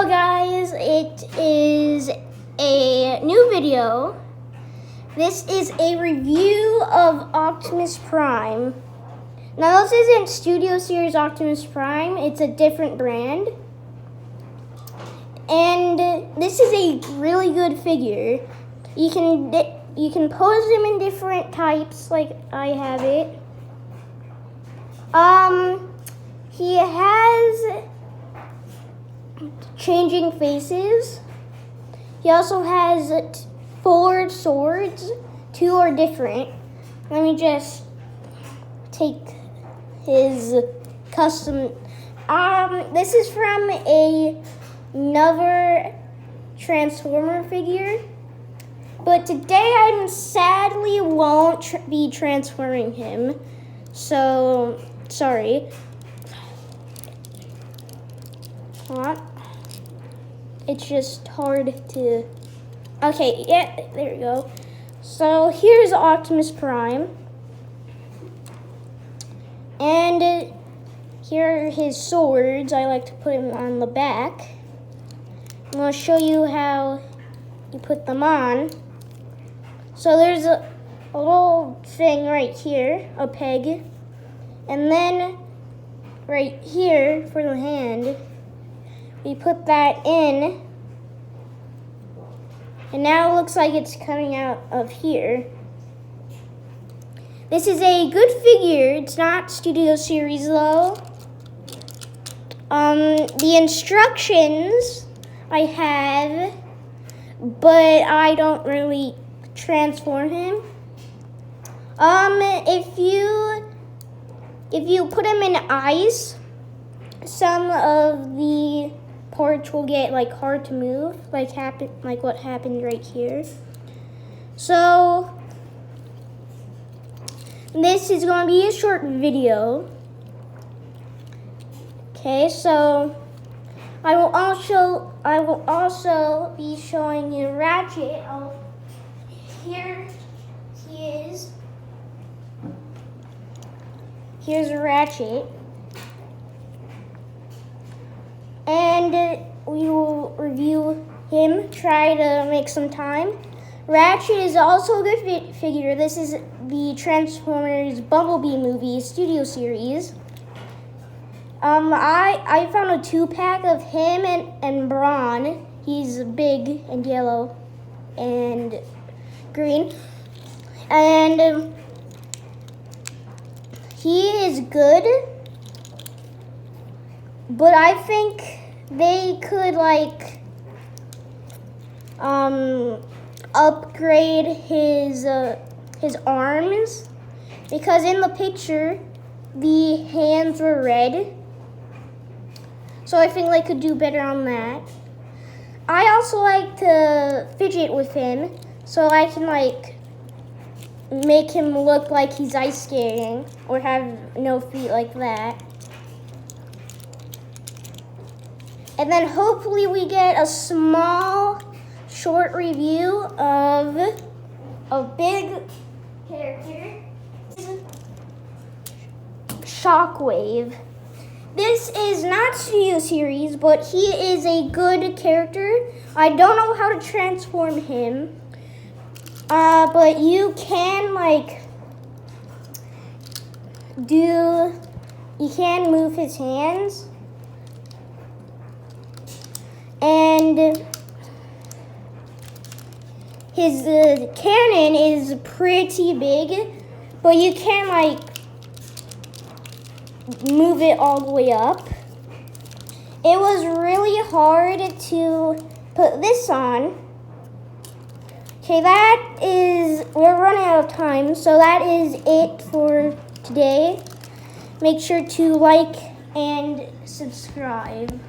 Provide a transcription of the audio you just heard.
Hello guys, it is a new video. This is a review of Optimus Prime. Now this isn't Studio Series Optimus Prime, it's a different brand. And this is a really good figure. You can pose him in different types, like I have it. He has changing faces. He also has 4 swords. 2 are different. Let me just take his custom. This is from another Transformer figure. But today I sadly won't be transforming him. So, sorry. It's just hard to... Okay, yeah, there we go. So here's Optimus Prime. And here are his swords. I like to put him on the back. I'm going to show you how you put them on. So there's a little thing right here, a peg. And then right here for the hand, we put that in, and now it looks like it's coming out of here. This is a good figure. It's not Studio Series though. The instructions I have, but I don't really transform him. If you put him in ice, some of the parts will get like hard to move, like what happened right here. So this is going to be a short video. Okay, so I will also be showing you Ratchet. Here he is. Here's Ratchet. And we will review him, try to make some time. Ratchet is also a good figure. This is the Transformers Bumblebee movie Studio Series. I found a 2-pack of him and Brawn. He's big and yellow and green. And he is good. But I think they could upgrade his arms, because in the picture the hands were red. So I think they could do better on that. I also like to fidget with him, so I can make him look like he's ice skating or have no feet like that. And then hopefully we get a small, short review of a big character, Shockwave. This is not Studio Series, but he is a good character. I don't know how to transform him, but you can you can move his hands. And his cannon is pretty big, but you can't move it all the way up. It was really hard to put this on. Okay, we're running out of time, so that is it for today. Make sure to like and subscribe.